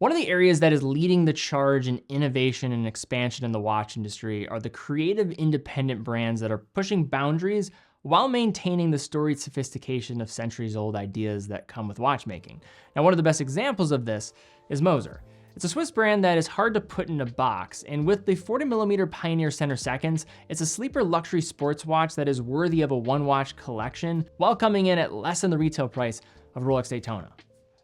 One of the areas that is leading the charge in innovation and expansion in the watch industry are the creative independent brands that are pushing boundaries while maintaining the storied sophistication of centuries-old ideas that come with watchmaking. Now, one of the best examples of this is Moser. It's a Swiss brand that is hard to put in a box, and with the 40mm Pioneer Center Seconds, it's a sleeper luxury sports watch that is worthy of a one-watch collection while coming in at less than the retail price of Rolex Daytona.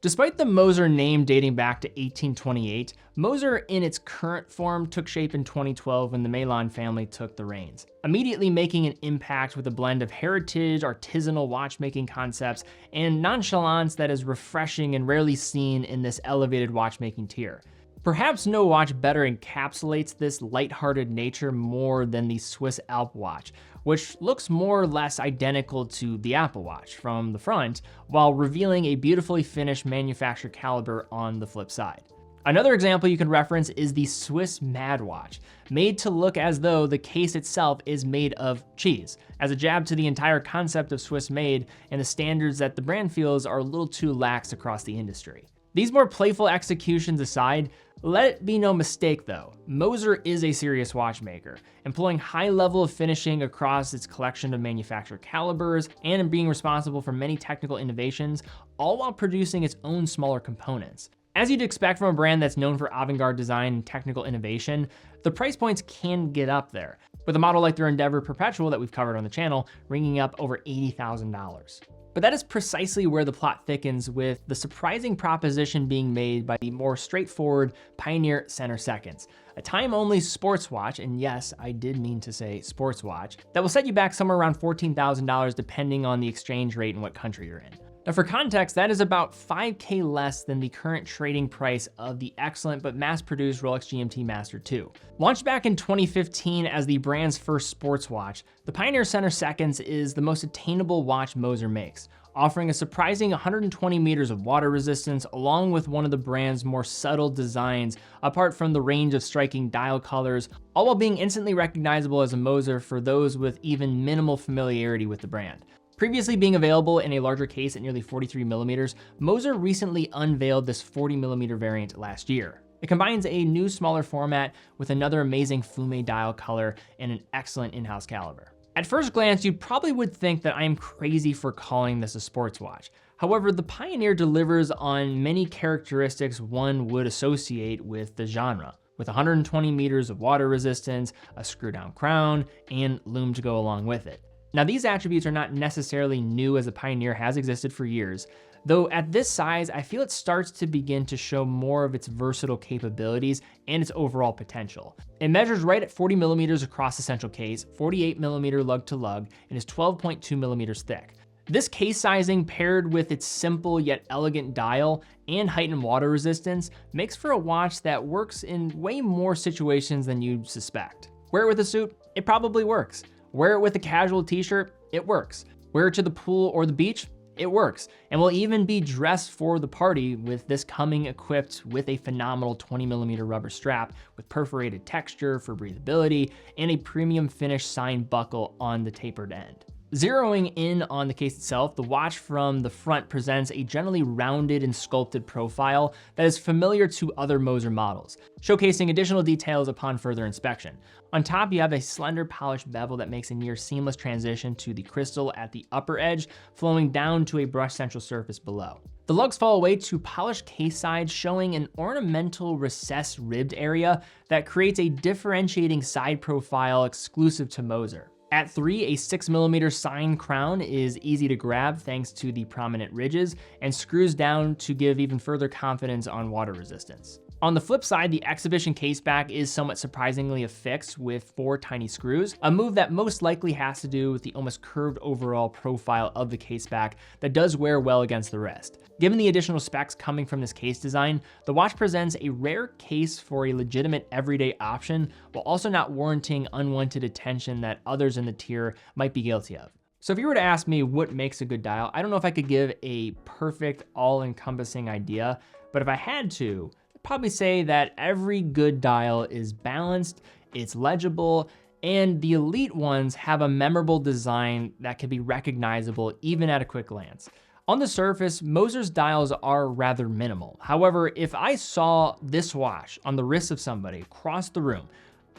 Despite the Moser name dating back to 1828, Moser in its current form took shape in 2012 when the Milan family took the reins, immediately making an impact with a blend of heritage, artisanal watchmaking concepts, and nonchalance that is refreshing and rarely seen in this elevated watchmaking tier. Perhaps no watch better encapsulates this lighthearted nature more than the Swiss Alp watch, which looks more or less identical to the Apple Watch from the front, while revealing a beautifully finished manufactured caliber on the flip side. Another example you can reference is the Swiss Mad Watch, made to look as though the case itself is made of cheese, as a jab to the entire concept of Swiss made and the standards that the brand feels are a little too lax across the industry. These more playful executions aside, let it be no mistake though, Moser is a serious watchmaker, employing high level of finishing across its collection of manufactured calibers and being responsible for many technical innovations, all while producing its own smaller components. As you'd expect from a brand that's known for avant-garde design and technical innovation, the price points can get up there, with a model like their Endeavor Perpetual that we've covered on the channel ringing up over $80,000. But that is precisely where the plot thickens, with the surprising proposition being made by the more straightforward Pioneer Center Seconds, a time-only sports watch, and yes, I did mean to say sports watch, that will set you back somewhere around $14,000 depending on the exchange rate and what country you're in. Now for context, that is about $5K less than the current trading price of the excellent but mass-produced Rolex GMT Master 2. Launched back in 2015 as the brand's first sports watch, the Pioneer Center Seconds is the most attainable watch Moser makes, offering a surprising 120 meters of water resistance along with one of the brand's more subtle designs apart from the range of striking dial colors, all while being instantly recognizable as a Moser for those with even minimal familiarity with the brand. Previously being available in a larger case at nearly 43mm, Moser recently unveiled this 40mm variant last year. It combines a new smaller format with another amazing fume dial color and an excellent in-house caliber. At first glance, you probably would think that I am crazy for calling this a sports watch. However, the Pioneer delivers on many characteristics one would associate with the genre, with 120 meters of water resistance, a screw-down crown, and lume to go along with it. Now, these attributes are not necessarily new, as the Pioneer has existed for years, though at this size, I feel it starts to begin to show more of its versatile capabilities and its overall potential. It measures right at 40mm across the central case, 48mm lug to lug, and is 12.2mm thick. This case sizing, paired with its simple yet elegant dial and heightened water resistance, makes for a watch that works in way more situations than you'd suspect. Wear it with a suit, it probably works. Wear it with a casual t-shirt, it works. Wear it to the pool or the beach, it works. And will even be dressed for the party, with this coming equipped with a phenomenal 20mm rubber strap with perforated texture for breathability and a premium finish sign buckle on the tapered end. Zeroing in on the case itself, the watch from the front presents a generally rounded and sculpted profile that is familiar to other Moser models, showcasing additional details upon further inspection. On top, you have a slender polished bevel that makes a near seamless transition to the crystal at the upper edge, flowing down to a brushed central surface below. The lugs fall away to polished case sides, showing an ornamental recessed ribbed area that creates a differentiating side profile exclusive to Moser. At 3, a 6mm sign crown is easy to grab thanks to the prominent ridges, and screws down to give even further confidence on water resistance. On the flip side, the exhibition case back is somewhat surprisingly affixed with 4 tiny screws, a move that most likely has to do with the almost curved overall profile of the case back that does wear well against the wrist. Given the additional specs coming from this case design, the watch presents a rare case for a legitimate everyday option, while also not warranting unwanted attention that others in the tier might be guilty of. So if you were to ask me what makes a good dial, I don't know if I could give a perfect, all-encompassing idea, but if I had to, probably say that every good dial is balanced, it's legible, and the elite ones have a memorable design that can be recognizable even at a quick glance. On the surface, Moser's dials are rather minimal. However, if I saw this watch on the wrist of somebody across the room,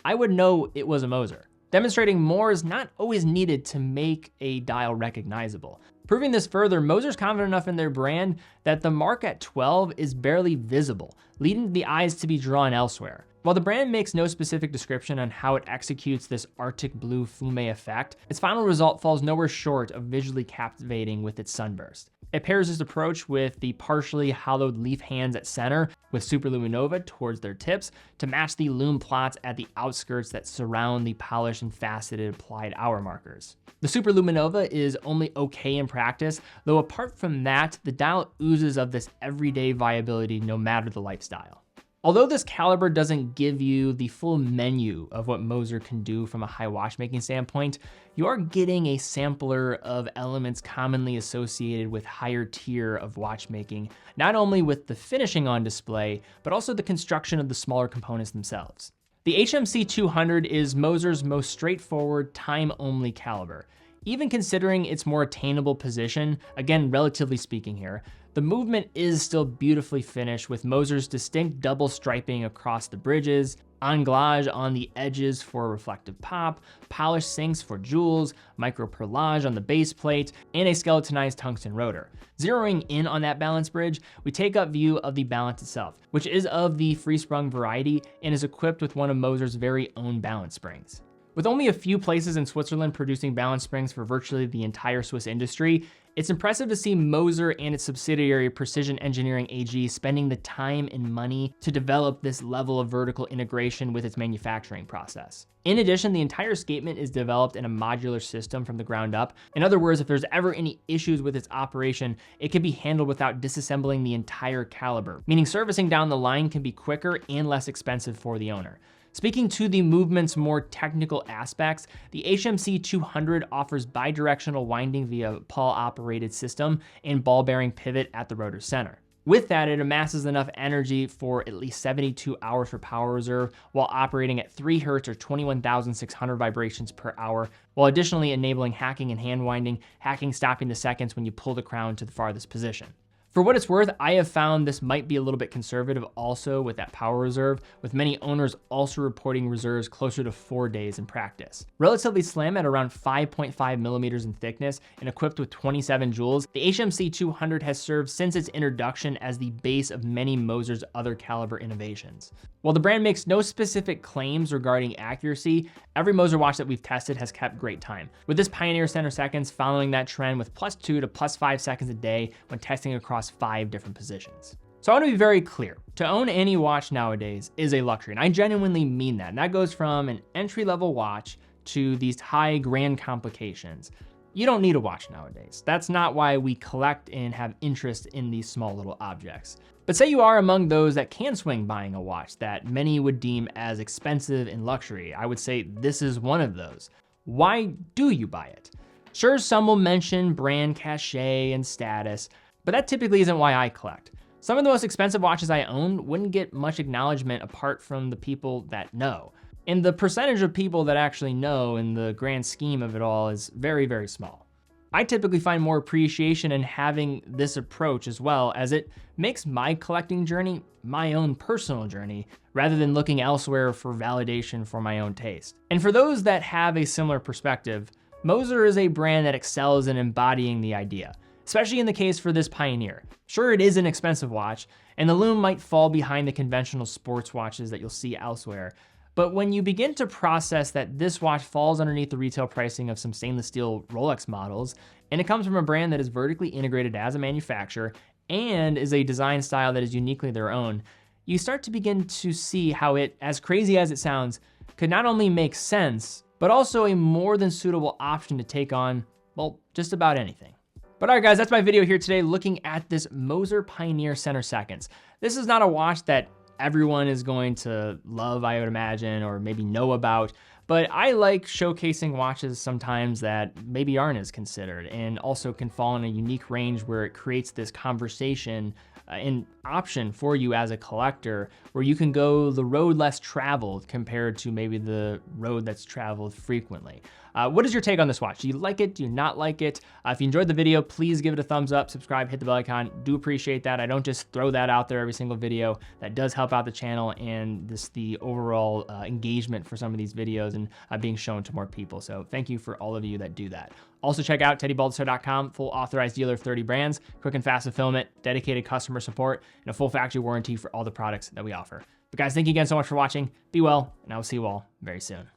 I would know it was a Moser. Demonstrating more is not always needed to make a dial recognizable. Proving this further, Moser's confident enough in their brand that the mark at 12 is barely visible, leading the eyes to be drawn elsewhere. While the brand makes no specific description on how it executes this Arctic blue fume effect, its final result falls nowhere short of visually captivating with its sunburst. It pairs this approach with the partially hollowed leaf hands at center with superluminova towards their tips to match the lume plots at the outskirts that surround the polished and faceted applied hour markers. The superluminova is only okay in practice, though apart from that, the dial oozes of this everyday viability no matter the lifestyle. Although this caliber doesn't give you the full menu of what Moser can do from a high watchmaking standpoint, you are getting a sampler of elements commonly associated with higher tier of watchmaking, not only with the finishing on display, but also the construction of the smaller components themselves. The HMC 200 is Moser's most straightforward time-only caliber. Even considering its more attainable position, again, relatively speaking here, the movement is still beautifully finished with Moser's distinct double striping across the bridges, anglage on the edges for reflective pop, polished sinks for jewels, micro perlage on the base plate, and a skeletonized tungsten rotor. Zeroing in on that balance bridge, we take up view of the balance itself, which is of the free-sprung variety and is equipped with one of Moser's very own balance springs. With only a few places in Switzerland producing balance springs for virtually the entire Swiss industry, it's impressive to see Moser and its subsidiary Precision Engineering AG spending the time and money to develop this level of vertical integration with its manufacturing process. In addition, the entire escapement is developed in a modular system from the ground up. In other words, if there's ever any issues with its operation, it can be handled without disassembling the entire caliber, meaning servicing down the line can be quicker and less expensive for the owner. Speaking to the movement's more technical aspects, the HMC 200 offers bidirectional winding via pawl-operated system and ball bearing pivot at the rotor center. With that, it amasses enough energy for at least 72 hours for power reserve while operating at 3 Hz or 21,600 vibrations per hour, while additionally enabling hacking and hand winding, hacking stopping the seconds when you pull the crown to the farthest position. For what it's worth, I have found this might be a little bit conservative also with that power reserve, with many owners also reporting reserves closer to 4 days in practice. Relatively slim at around 5.5 millimeters in thickness and equipped with 27 joules, the HMC 200 has served since its introduction as the base of many Moser's other caliber innovations. While the brand makes no specific claims regarding accuracy, every Moser watch that we've tested has kept great time, with this Pioneer center seconds following that trend with +2 to +5 seconds a day when testing across 5 different positions. So I want to be very clear. To own any watch nowadays is a luxury, and I genuinely mean that. And that goes from an entry-level watch to these high grand complications. You don't need a watch nowadays. That's not why we collect and have interest in these small little objects. But say you are among those that can swing buying a watch that many would deem as expensive and luxury. I would say this is one of those. Why do you buy it? Sure, some will mention brand cachet and status, but that typically isn't why I collect. Some of the most expensive watches I own wouldn't get much acknowledgement apart from the people that know. And the percentage of people that actually know in the grand scheme of it all is very, very small. I typically find more appreciation in having this approach as well, as it makes my collecting journey my own personal journey, rather than looking elsewhere for validation for my own taste. And for those that have a similar perspective, Moser is a brand that excels in embodying the idea, especially in the case for this Pioneer. Sure, it is an expensive watch, and the lume might fall behind the conventional sports watches that you'll see elsewhere, but when you begin to process that this watch falls underneath the retail pricing of some stainless steel Rolex models, and it comes from a brand that is vertically integrated as a manufacturer and is a design style that is uniquely their own, you start to begin to see how it, as crazy as it sounds, could not only make sense, but also a more than suitable option to take on, well, just about anything. But all right, guys, that's my video here today looking at this Moser Pioneer center seconds. This is not a watch that everyone is going to love, I would imagine, or maybe know about, But I like showcasing watches sometimes that maybe aren't as considered and also can fall in a unique range where it creates this conversation an option for you as a collector where you can go the road less traveled compared to maybe the road that's traveled frequently. What is your take on this watch? Do you like it? Do you not like it? If you enjoyed the video, please give it a thumbs up, subscribe, hit the bell icon. Do appreciate that. I don't just throw that out there every single video. That does help out the channel and the overall engagement for some of these videos and being shown to more people. So thank you for all of you that do that. Also check out teddybaldassarre.com, full authorized dealer of 30 brands, quick and fast fulfillment, dedicated customer support, and a full factory warranty for all the products that we offer. But guys, thank you again so much for watching. Be well, and I will see you all very soon.